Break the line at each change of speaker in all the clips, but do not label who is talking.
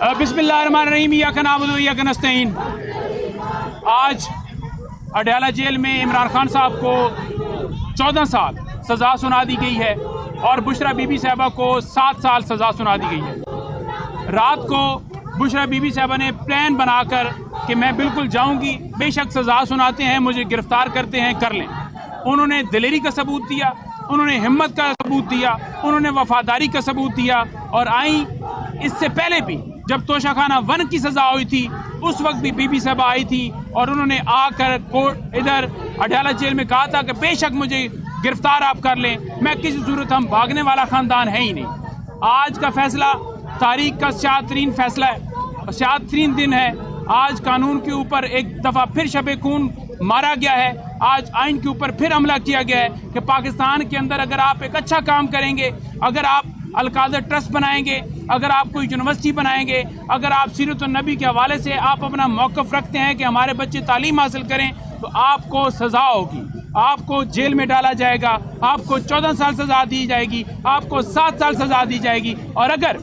बिस्मिल्लाहिर्रहमानिर्रहीम इय्याका नअबुदु व इय्याका नस्तईन। आज अडयाला जेल में इमरान खान साहब को 14 साल सज़ा सुना दी गई है और बुशरा बीबी साहबा को 7 साल सज़ा सुना दी गई है। रात को बुशरा बीबी साहबा ने प्लान बनाकर कि मैं बिल्कुल जाऊंगी, बेशक सज़ा सुनाते हैं, मुझे गिरफ्तार करते हैं, कर लें। उन्होंने दिलेरी का सबूत दिया, उन्होंने हिम्मत का सबूत दिया, उन्होंने वफादारी का सबूत दिया और आई इससे पहले भी जब तोशाखाना 1 की सज़ा हुई थी उस वक्त भी बीबी साहबा आई थी और उन्होंने आकर कोर्ट इधर अडयाला जेल में कहा था कि बेशक मुझे गिरफ्तार आप कर लें, मैं किसी सूरत हम भागने वाला ख़ानदान है ही नहीं। आज का फैसला तारीख का स्याह-तरीन फैसला है, स्याह-तरीन दिन है। आज कानून के ऊपर एक दफ़ा फिर शब खून मारा गया है। आज आइन के ऊपर फिर हमला किया गया है कि पाकिस्तान के अंदर अगर आप एक अच्छा काम करेंगे, अगर आप अलकादर ट्रस्ट बनाएंगे, अगर आप कोई यूनिवर्सिटी बनाएंगे, अगर आप सीरत नबी के हवाले से आप अपना मौक़िफ़ रखते हैं कि हमारे बच्चे तालीम हासिल करें, तो आपको सज़ा होगी, आपको जेल में डाला जाएगा, आपको 14 साल सज़ा दी जाएगी, आपको 7 साल सज़ा दी जाएगी। और अगर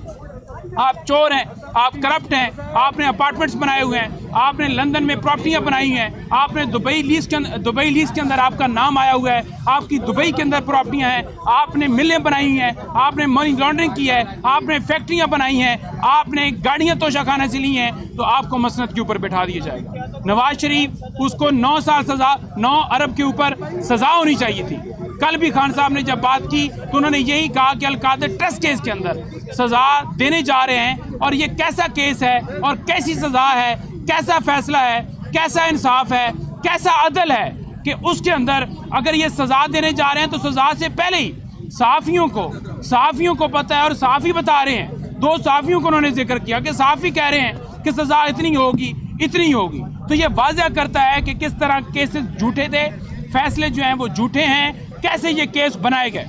आप चोर हैं, आप करप्ट हैं, आपने अपार्टमेंट्स बनाए हुए हैं, आपने लंदन में प्रॉपर्टियां बनाई हैं, आपने दुबई लीज के अंदर आपका नाम आया हुआ है, आपकी दुबई के अंदर प्रॉपर्टियां हैं, आपने मिलें बनाई हैं, आपने मनी लॉन्ड्रिंग की है, आपने फैक्ट्रियां बनाई हैं, आपने गाड़ियां तोशाखाने से ली हैं, तो आपको मसनद के ऊपर बिठा दिया जाएगा। नवाज शरीफ, उसको 9 साल सज़ा, 9 अरब के ऊपर सज़ा होनी चाहिए थी। कल भी खान साहब ने जब बात की तो उन्होंने यही कहा कि अलकादर ट्रस्ट केस के अंदर सज़ा देने जा रहे हैं और ये कैसा केस है और कैसी सज़ा है, कैसा फैसला है, कैसा इंसाफ है, कैसा अदल है कि उसके अंदर अगर ये सज़ा देने जा रहे हैं तो सज़ा से पहले ही सहाफ़ियों को पता है और सहाफ़ी बता रहे हैं। 2 सहाफ़ियों को उन्होंने जिक्र किया कि सहाफ़ी कह रहे हैं कि सज़ा इतनी होगी, इतनी होगी। तो ये वाज़ह करता है कि किस तरह केसेस झूठे थे, फैसले जो हैं वो झूठे हैं, कैसे ये केस बनाए गए।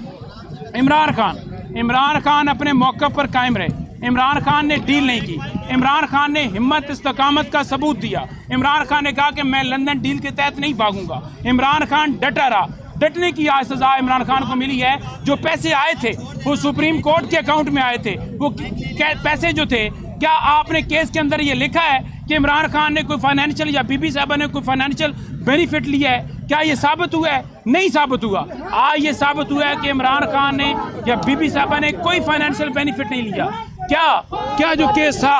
इमरान खान अपने मौक़िफ़ पर कायम रहे। इमरान खान ने डील नहीं की, इमरान खान ने हिम्मत इस्तकामत का सबूत दिया। इमरान खान ने कहा कि मैं लंदन डील के तहत नहीं भागूंगा। इमरान खान डटा रहा, डटने की आज सज़ा इमरान खान को मिली है। जो पैसे आए थे वो सुप्रीम कोर्ट के अकाउंट में आए थे, वो पैसे जो थे, क्या आपने केस के अंदर ये लिखा है कि इमरान खान ने कोई फाइनेंशियल या बीबी साहबा ने कोई फाइनेंशियल बेनिफिट लिया है? क्या ये साबित हुआ है? नहीं साबित हुआ। आज ये साबित हुआ है कि इमरान खान ने या बीबी साहबा ने कोई फाइनेंशियल बेनिफिट नहीं लिया। क्या जो केस था,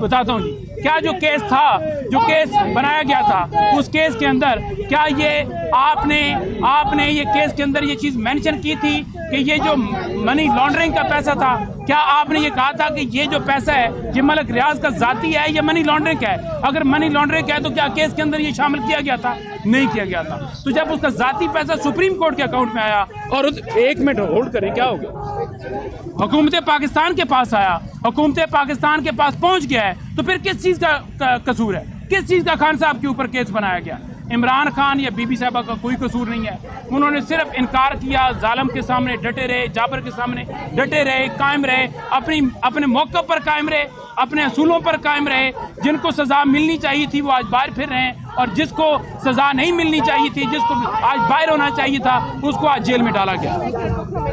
बताता हूँ जी, क्या जो केस था, जो केस बनाया गया था, उस केस के अंदर क्या ये आपने ये केस के अंदर ये चीज़ मेंशन की थी कि ये जो मनी लॉन्ड्रिंग का पैसा था, क्या आपने ये कहा था कि ये जो पैसा है ये मलिक रियाज का ज़ाती है या मनी लॉन्ड्रिंग का है? अगर मनी लॉन्ड्रिंग का है तो क्या केस के अंदर ये शामिल किया गया था? नहीं किया गया था। तो जब उसका ज़ाती पैसा सुप्रीम कोर्ट के अकाउंट में आया और 1 मिनट होल्ड करें, क्या हो गया, हुकूमत पाकिस्तान के पास आया, हुकूमत पाकिस्तान के पास पहुंच गया है, तो फिर किस चीज़ का कसूर है? किस चीज़ का खान साहब के ऊपर केस बनाया गया? इमरान खान या बीबी साहबा का कोई कसूर नहीं है। उन्होंने सिर्फ इनकार किया, जालिम के सामने डटे रहे, जाबर के सामने डटे रहे, कायम रहे, अपने मौक़िफ़ पर कायम रहे, अपने असूलों पर कायम रहे। जिनको सज़ा मिलनी चाहिए थी वो आज बाहर फिर रहे हैं और जिसको सज़ा नहीं मिलनी चाहिए थी, जिसको आज बाहर होना चाहिए था, उसको आज जेल में डाला गया।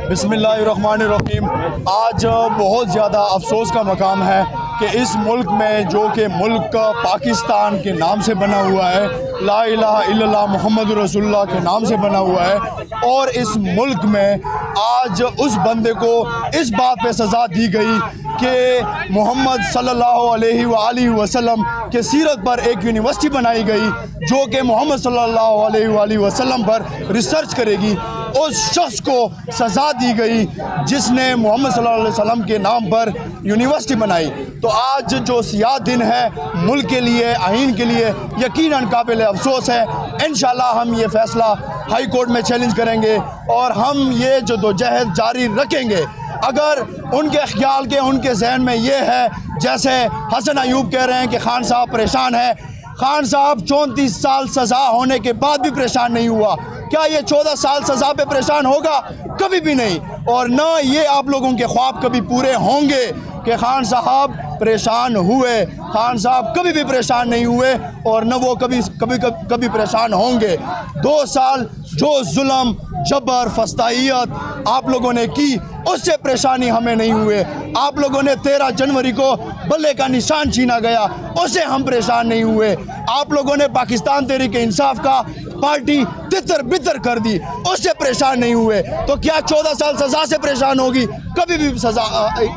बिस्मिल्लाहिर्रहमानिर्रहीम। आज बहुत ज़्यादा अफसोस का मकाम है कि इस मुल्क में, जो कि मुल्क पाकिस्तान के नाम से बना हुआ है, ला इलाहा इल्लल्लाह मुहम्मद रसूलुल्लाह के नाम से बना हुआ है, और इस मुल्क में आज उस बंदे को इस बात पे सज़ा दी गई कि मोहम्मद सल्लल्लाहु अलैहि वसल्लम के सीरत पर एक यूनिवर्सिटी बनाई गई जो कि मोहम्मद सल्लल्लाहु अलैहि वसल्लम पर रिसर्च करेगी। उस शख्स को सज़ा दी गई जिसने मोहम्मद सल्लल्लाहु अलैहि वसल्लम के नाम पर यूनिवर्सिटी बनाई। तो आज जो सियाह दिन है मुल्क के लिए, आइन के लिए यकीनन काबिल अफसोस है। इंशाल्लाह हम ये फ़ैसला हाई कोर्ट में चैलेंज करेंगे और हम ये जदोजहद जारी रखेंगे। अगर उनके ख्याल के, उनके जहन में ये है, जैसे हसन अयूब कह रहे हैं कि खान साहब परेशान है, खान साहब 34 साल सज़ा होने के बाद भी परेशान नहीं हुआ। क्या ये 14 साल सज़ा पे परेशान होगा? कभी भी नहीं। और न ये आप लोगों के ख्वाब कभी पूरे होंगे कि खान साहब परेशान हुए। खान साहब कभी भी परेशान नहीं हुए और न वो कभी परेशान होंगे। 2 साल जो जुल्म, जबर, फस्ताहियत आप लोगों ने की, उससे परेशानी हमें नहीं हुए। आप लोगों ने 13 जनवरी को बल्ले का निशान छीना गया, उससे हम परेशान नहीं हुए। आप लोगों ने पाकिस्तान तहरीक इंसाफ का पार्टी तितर बितर कर दी, उससे परेशान नहीं हुए। तो क्या 14 साल सज़ा से परेशान होगी? कभी भी सज़ा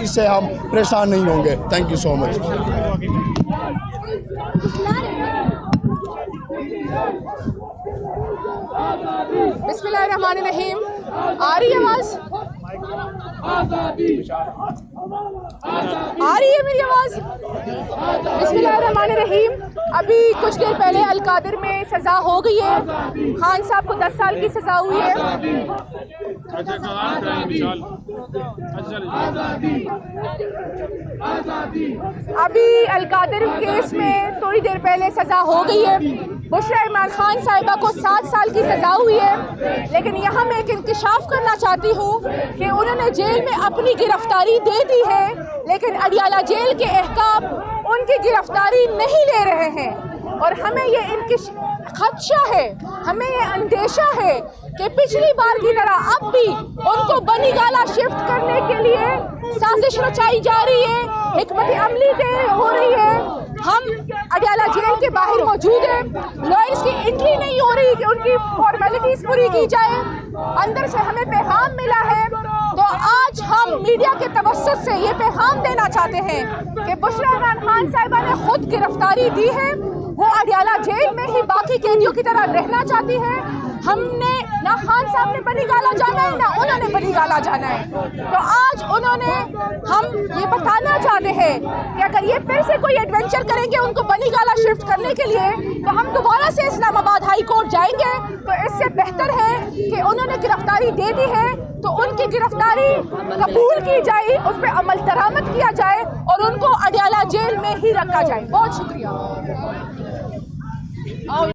इससे हम परेशान नहीं होंगे। Thank you so much.
बिस्मिल्लाहिर्रहमानिर्रहीम। आ रही है आवाज़? आ रही है मेरी आवाज़? बिस्मिल्लाहिर्रहमानिर्रहीम। अभी कुछ देर पहले अलकादिर में सज़ा हो गई है। खान साहब को 10 साल की सज़ा हुई है। अभी अलकादिर केस में थोड़ी देर पहले सज़ा हो गई है। बुशरा इमरान खान साहिबा को 7 साल की सज़ा हुई है। लेकिन यहाँ मैं एक इंकशाफ करना चाहती हूँ कि उन्होंने जेल में अपनी गिरफ्तारी दे दी है, लेकिन अडियाला जेल के अहकाम उनकी गिरफ्तारी नहीं ले रहे हैं। और हमें ये खदशा है, हमें ये अंदेशा है कि पिछली बार की तरह अब भी उनको बनीगाला शिफ्ट करने के लिए साजिश रचाई जा रही है, हिकमत अमली हो रही है। हम अडियाला जेल के बाहर मौजूद हैं, लॉयर्स की एंट्री नहीं हो रही कि उनकी फॉर्मेलिटीज़ पूरी की जाए। अंदर से हमें पैगाम मिला है, तो आज हम मीडिया के तवस्सुत से ये पैगाम देना चाहते हैं कि बुशरा इमरान खान साहिबा ने खुद गिरफ्तारी दी है, वो अडियाला जेल में ही बाकी कैदियों की तरह रहना चाहती है। हमने ना खान साहब ने बनीगाला जाना है, ना उन्होंने बनीगाला जाना है। तो आज हम ये बताना चाहते हैं कि अगर ये फिर से कोई एडवेंचर करेंगे उनको बनीगाला शिफ्ट करने के लिए, तो हम दोबारा से इस्लामाबाद हाई कोर्ट जाएंगे। तो इससे बेहतर है कि उन्होंने गिरफ्तारी दे दी है तो उनकी गिरफ्तारी कबूल की जाए, उस पर अमल दरामद किया जाए और उनको अडियाला जेल में ही रखा जाए। बहुत शुक्रिया।